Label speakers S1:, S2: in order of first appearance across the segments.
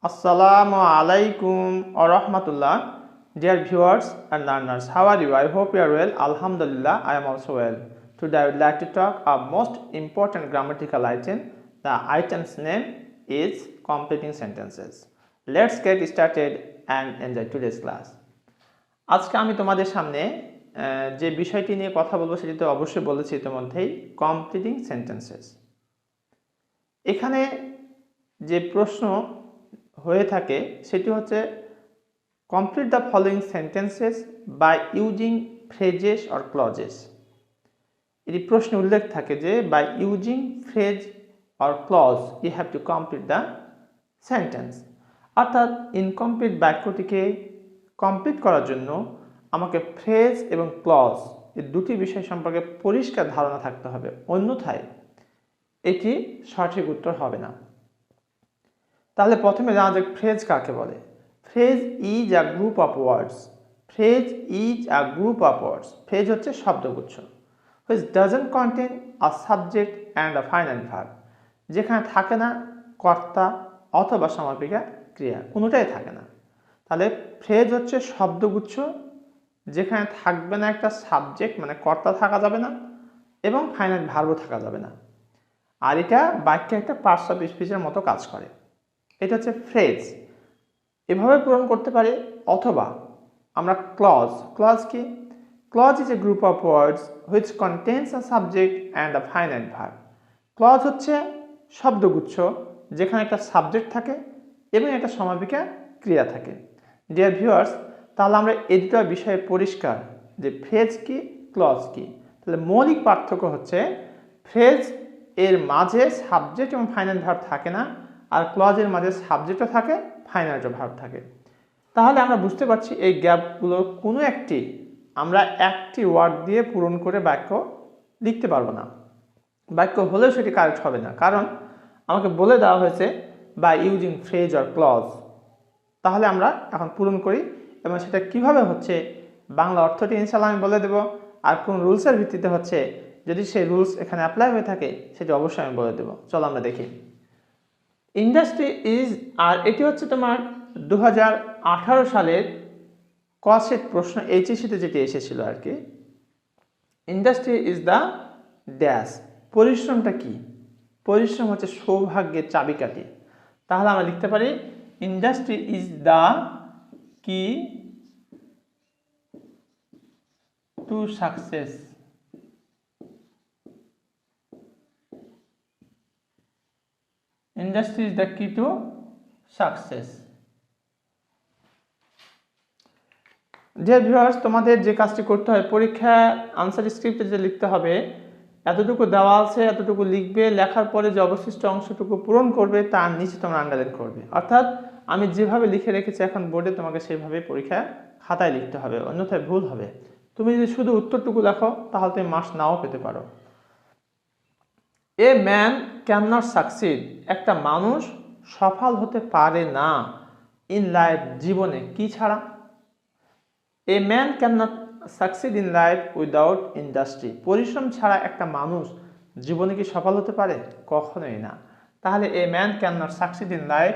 S1: Assalamu alaikum wa rahmatullah. Dear viewers and learners, how are you? I hope you are well. Alhamdulillah, I am also well. Today I would like to talk a most important grammatical item. The item's name is completing sentences. Let's get started and enjoy today's class. আজকে আমি তোমাদের সামনে যে বিষয়টি নিয়ে কথা বলবো সেটি তো অবশ্যই বলেছি ইতিমধ্যেই, কমপ্লিটিং সেন্টেন্সেস। এখানে যে প্রশ্ন হয়ে থাকে সেটি হচ্ছে complete the following sentences by using phrases or clauses. এটি প্রশ্নে উল্লেখ থাকে যে by using phrase or clause you have to complete the sentence, অর্থাৎ ইনকমপ্লিট বাক্যটিকে কমপ্লিট করার জন্য আমাকে ফ্রেজ এবং ক্লজ এই দুটি বিষয় সম্পর্কে পরিষ্কার ধারণা থাকতে হবে, অন্যথায় এটি সঠিক উত্তর হবে না। তাহলে প্রথমে জানা যাক ফ্রেজ কাকে বলে। Phrase is a group of words. Phrase is a group of words. Phrase হচ্ছে শব্দগুচ্ছ which doesn't contain a subject and a finite verb, যেখানে থাকে না কর্তা অথবা সমাপিকা ক্রিয়া, কোনোটাই থাকে না। তাহলে ফ্রেজ হচ্ছে শব্দগুচ্ছ যেখানে থাকবে না একটা সাবজেক্ট, মানে কর্তা থাকা যাবে না, এবং ফাইনাইট ভার্বও থাকা যাবে না, আর এটা বাক্যে একটা পার্টস অফ স্পিচের মতো কাজ করে। এটা হচ্ছে ফ্রেজ, এভাবে পূরণ করতে পারি। অথবা আমরা ক্লজ। ক্লজ কি? Clause is a group of words which contains a subject and a finite verb. Clause হচ্ছে শব্দগুচ্ছ যেখানে একটা সাবজেক্ট থাকে এবং একটা সমাপিকা ক্রিয়া থাকে। ডিয়ার ভিউয়ার্স, তাহলে আমরা এই দুটো বিষয়ে পরিষ্কার যে ফ্রেজ কি, ক্লজ কি। তাহলে মৌলিক পার্থক্য হচ্ছে ফ্রেজ এর মাঝে সাবজেক্ট এবং ফাইনাইট ভার্ব থাকে না, আর ক্লজের মাঝে সাবজেক্টও থাকে, ফাইনাইট ভার্ব থাকে। তাহলে আমরা বুঝতে পারছি এই গ্যাপগুলোর কোনো একটি আমরা একটি ওয়ার্ড দিয়ে পূরণ করে বাক্য লিখতে পারবো না। বাক্য হলেও সেটি কারেক্ট হবে না, কারণ আমাকে বলে দেওয়া হয়েছে by using phrase or clause. তাহলে আমরা এখন পূরণ করি, এবং সেটা কিভাবে হচ্ছে বাংলা অর্থটি ইনশাআল্লাহ আমি বলে দেবো, আর কোন রুলসের ভিত্তিতে হচ্ছে, যদি সেই রুলস এখানে অ্যাপ্লাই হয়ে থাকে সেটি অবশ্যই আমি বলে দেবো। চলো আমরা দেখি। ইন্ডাস্ট্রি ইজ, আর এটি হচ্ছে তোমার 2018 সালের কসেট প্রশ্ন, এইচএসসিতে যেটি এসেছিল আর কি। Industry is the dash. পরিশ্রমটা কি? পরিশ্রম হচ্ছে সৌভাগ্যের চাবিকাঠি। তাহলে আমরা লিখতে পারি ইন্ডাস্ট্রি ইজ দ্য কি to success. Industry is the কি টু সাকসেস। ডিয়ার ভিউয়ার্স, তোমাদের যে কাজটি করতে হয়, পরীক্ষা আনসার স্ক্রিপ্টে যে লিখতে হবে এতটুকু দেওয়া আছে, এতটুকু লিখবে, লেখার পরে যে অবশিষ্ট অংশটুকু পূরণ করবে তার নিচে তোমরা আন্ডারলাইন করবে। অর্থাৎ আমি যেভাবে লিখে রেখেছি এখন বোর্ডে, তোমাকে সেভাবে পরীক্ষা খাতায় লিখতে হবে, অন্যথায় ভুল হবে। তুমি যদি শুধু উত্তরটুকু লেখো তাহলে তুমি মার্কস নাও পেতে পারো। A man can not succeed. একটা মানুষ সফল হতে পারে না ইন লাইফ, জীবনে, কি ছাড়া? A man can not succeed in life without industry. পরিশ্রম ছাড়া একটা মানুষ জীবনে কি সফল হতে পারে? কখনোই না। তাহলে a man can not succeed in life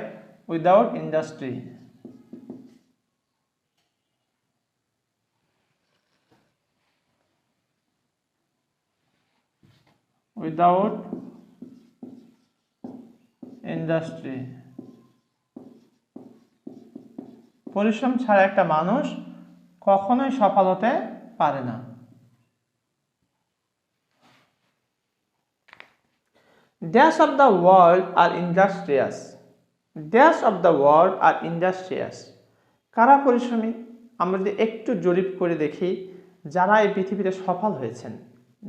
S1: without industry. Without industry. পরিশ্রম ছাড়া একটা মানুষ কখনোই সফল হতে পারে না। Dash of the world R industrious. Dash of the world R industrious. কারা পরিশ্রমী? আমরা যদি একটু জরিপ করে দেখি, যারা এই পৃথিবীতে সফল হয়েছেন,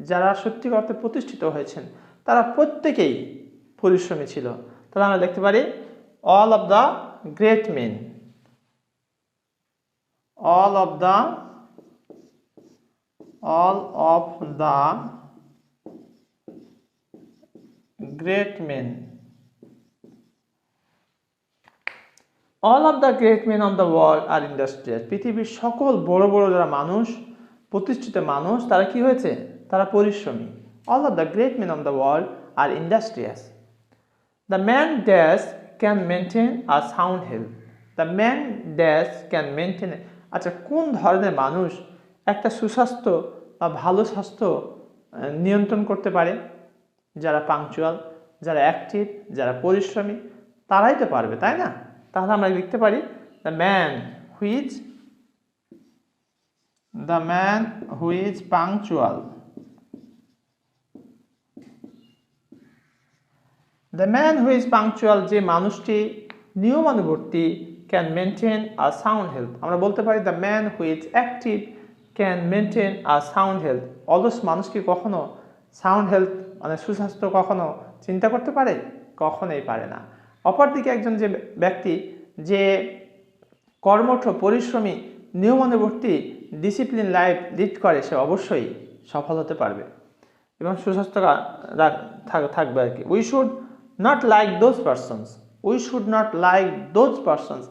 S1: যারা সত্যি অর্থে প্রতিষ্ঠিত হয়েছেন, তারা প্রত্যেকেই পরিশ্রমী ছিল। তাহলে আমরা দেখতে পারি all of the great men. all of the great men, all of the great men of the world are industrious. পৃথিবীর সকল বড় বড় যারা মানুষ, প্রতিষ্ঠিত মানুষ, তারা কি হয়েছে? তারা পরিশ্রমী। all of the great men of the world are industrious. The man dash can maintain a sound health. The man dash can maintain. আচ্ছা, কোন ধরনের মানুষ একটা সুস্বাস্থ্য বা ভালো স্বাস্থ্য নিয়ন্ত্রণ করতে পারে? যারা পাংচুয়াল, যারা অ্যাক্টিভ, যারা পরিশ্রমী, তারাই তো পারবে, তাই না? তাহলে আমরা লিখতে পারি the man who is punctual. The man who is punctual, যে মানুষটি নিয়মানুবর্তী, can maintain a sound health. আমরা বলতে পারি the man who is active can maintain a sound health. অলস মানুষ কি কখনো সাউন্ড হেলথ মানে সুস্বাস্থ্য কখনো চিন্তা করতে পারে? কখনোই পারে না। অপরদিকে একজন যে ব্যক্তি যে কর্মঠ, পরিশ্রমী, নিয়মানুবর্তী, ডিসিপ্লিন লাইফ লিড করে, সে অবশ্যই সফল হতে পারবে এবং সুস্বাস্থ্য থাকবে আর কি। We should not like those persons.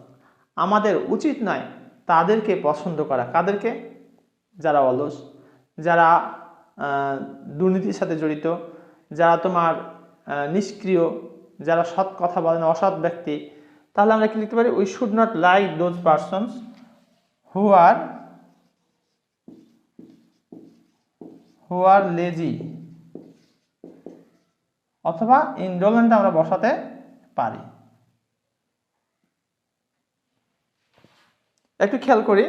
S1: আমাদের উচিত নয় তাদেরকে পছন্দ করা। কাদেরকে? যারা অলস, যারা দুর্নীতির সাথে জড়িত, যারা তোমার নিষ্ক্রিয়, যারা সৎ কথা বলেন, অসৎ ব্যক্তি। তাহলে আমরা কি লিখতে পারি? We should not like those persons who are lazy, অথবা ইনডোলেন্ট আমরা বসাতে পারি। একটু খেয়াল করি,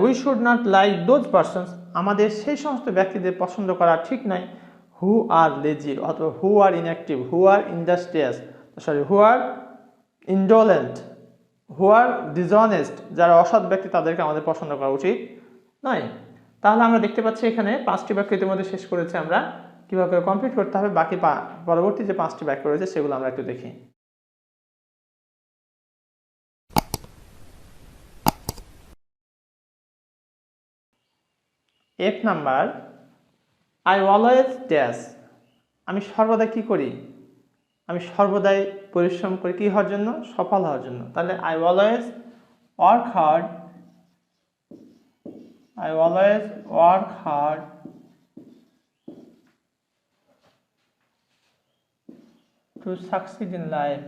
S1: we should not like those persons, আমাদের সেই সমস্ত ব্যক্তিদের পছন্দ করা ঠিক নয় হু আর লেজি, অথবা who are inactive, who are industrious, who are indolent, who are dishonest, যারা অসৎ ব্যক্তি তাদেরকে আমাদের পছন্দ করা উচিত নয়। তাহলে আমরা দেখতে পাচ্ছি এখানে 5টি বাক্য ইতিমধ্যে শেষ করেছি। আমরা কীভাবে কমপ্লিট করতে হবে, বাকি পরবর্তী যে 5টি বাক্য রয়েছে সেগুলো আমরা একটু দেখি। F number, I always dash, আমি সর্বদা কি করি? আমি সর্বদাই পরিশ্রম করি কি হওয়ার জন্য? সফল হওয়ার জন্য। তাহলে I always work hard to succeed in life,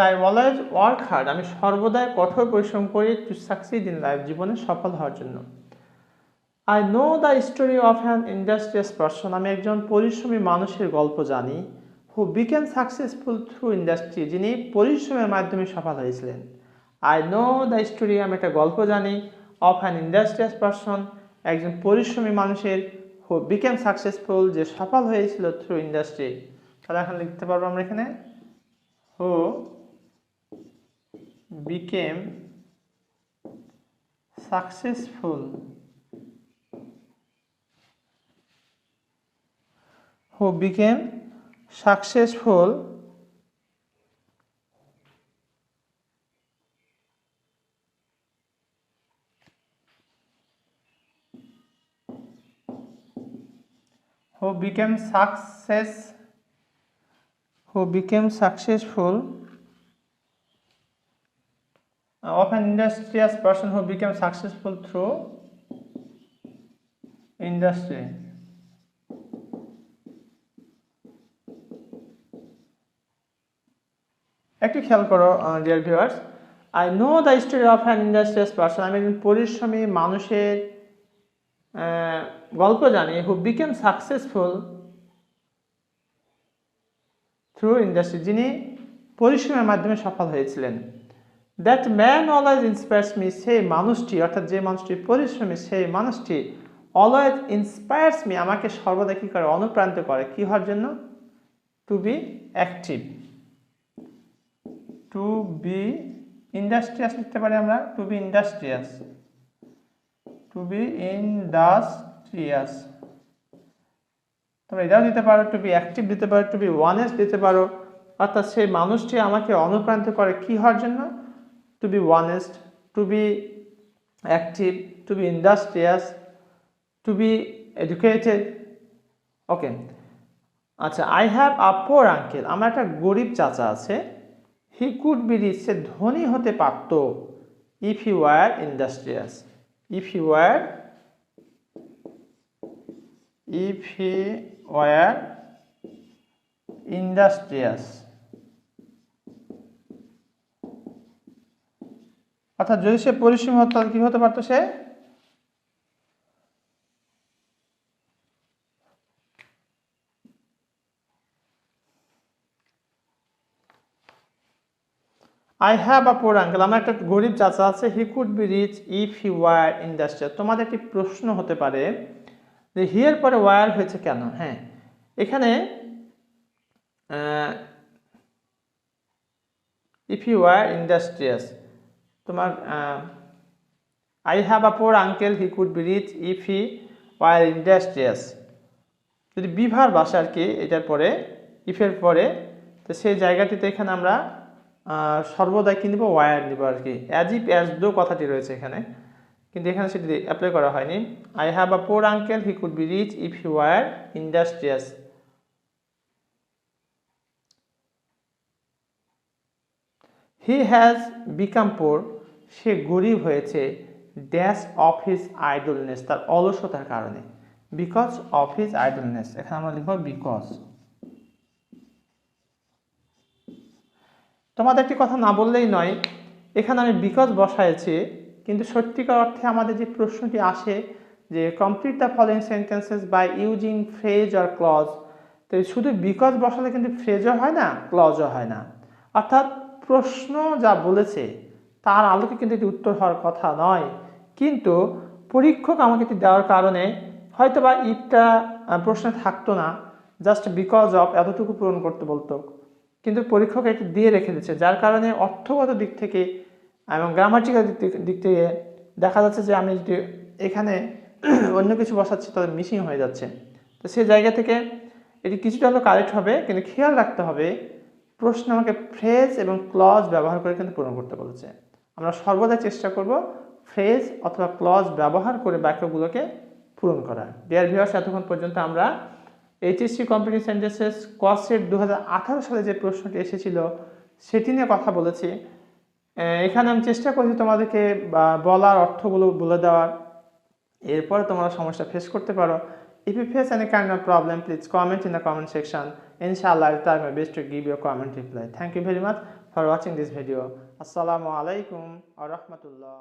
S1: I always work hard, আমি সর্বদাই কঠোর পরিশ্রম করি to succeed in life, জীবনে সফল হওয়ার জন্য। I know the story of an industrious person, আমি একজন পরিশ্রমী মানুষের গল্প জানি who became successful through industry, যিনি পরিশ্রমের মাধ্যমে সফল হয়েছিলেন। I know the story, আমি একটা গল্প জানি of an industrious person, একজন পরিশ্রমী মানুষের who became successful, যে সফল হয়েছিল through industry। তাহলে এখন লিখতে পারবো আমরা এখানে who became successful of an industrious person who became successful through industry। একটু খেয়াল করো dear viewers, I know the story of an industrious person, আমি একজন পরিশ্রমী মানুষের গল্প জানি who became successful through industry, যিনি পরিশ্রমের মাধ্যমে সফল হয়েছিলেন। That man always inspires me, সেই মানুষটি, অর্থাৎ যে মানুষটি পরিশ্রমী, সেই মানুষটি অলওয়েজ ইন্সপায়ার্স মি, আমাকে সর্বদা কী করে? অনুপ্রাণিত করে কি হওয়ার জন্য? To be active, to be industrious লিখতে পারি আমরা, টু বি ইন্ডাস্ট্রিয়াস, তোমরা এটাও দিতে পারো, টু বি অ্যাক্টিভ দিতে পারো, টু বি ওয়ানেস্ট দিতে পারো। অর্থাৎ সেই মানুষটি আমাকে অনুপ্রাণিত করে কি হওয়ার জন্য? To be honest, to be active, to be industrious, to be educated. Okay, আচ্ছা, I have a poor uncle, আমার একটা গরিব চাচা আছে। হি কুড বি রিচ, সে ধনী হতে পারত। if you were industrious, if he were industrious, অর্থাৎ যদি সে পরিশ্রমী হতো তাহলে কি হতে পারতো সে I have a poor uncle, আমার একটা গরিব চাচা আছে, he could be rich if he were industrious। তোমাদের একটি প্রশ্ন হতে পারে যে হিয়ার পরে ওয়ার হয়েছে কেন। হ্যাঁ, এখানে if you were industrious, তোমার I have a poor uncle, he could be rich if he were industrious, যদি বিভার ভাষা আর কি এটার পরে ইফের পরে, তো সেই জায়গাটিতে এখানে আমরা সর্বদাই কি নিব, ওয়ার নিব আর কি, অ্যাজ ইফ অ্যাজ দো কথাটি রয়েছে এখানে, কিন্তু এখানে সেটি অ্যাপ্লাই করা হয়নি। I have a poor uncle, he could be rich if he were industrious. He has become poor, সে গরিব হয়েছে, ড্যাশ অফ হিজ আইডলনেস, তার অলসতার কারণে, বিকজ অফ হিজ আইডলনেস, এখানে আমরা লিখব বিকজ। তোমাদের একটি কথা না বললেই নয়, এখানে আমি বিকজ বসাইছি, কিন্তু সত্যিকার অর্থে আমাদের যে প্রশ্নটি আসে যে complete the following sentences by using phrase or clause, তো শুধু বিকজ বসালে কিন্তু ফ্রেজও হয় না, ক্লজও হয় না, অর্থাৎ প্রশ্ন যা বলেছে তার আলোকে কিন্তু এটি উত্তর হওয়ার কথা নয়, কিন্তু পরীক্ষক আমাকে এটি দেওয়ার কারণে হয়তো বা ইটটা প্রশ্নে থাকতো না, জাস্ট বিকজ অফ এতটুকু পূরণ করতে বলতো, কিন্তু পরীক্ষক এটি দিয়ে রেখে দিচ্ছে, যার কারণে অর্থগত দিক থেকে এবং গ্রামাটিক্যাল দিক থেকে দেখা যাচ্ছে যে আমি যদি এখানে অন্য কিছু বসাচ্ছি তাহলে মিসিং হয়ে যাচ্ছে। তো সেই জায়গা থেকে এটি কিছুটা হলেও কারেক্ট হবে, কিন্তু খেয়াল রাখতে হবে প্রশ্ন আমাকে ফ্রেজ এবং ক্লজ ব্যবহার করে কিন্তু পূরণ করতে বলেছে। আমরা সর্বদা চেষ্টা করব ফ্রেজ অথবা ক্লজ ব্যবহার করে বাক্যগুলোকে পূরণ করার। ডিয়ার ভিউয়ার্স, এতক্ষণ পর্যন্ত আমরা HSC complete sentences course set 2018 সালে যে প্রশ্নটি এসেছিল সেটি নিয়ে কথা বলেছি। এখানে আমি চেষ্টা করছি তোমাদেরকে বলার অর্থগুলো বলে দেওয়ার, এরপরে তোমরা সমস্যা ফেস করতে পারো। If you face any kind of problem, please comment in the comment section. ইনশাআল্লাহ I'll try my best to give you a comment reply. Thank you very much for watching this video. Assalamu alaikum wa rahmatullah.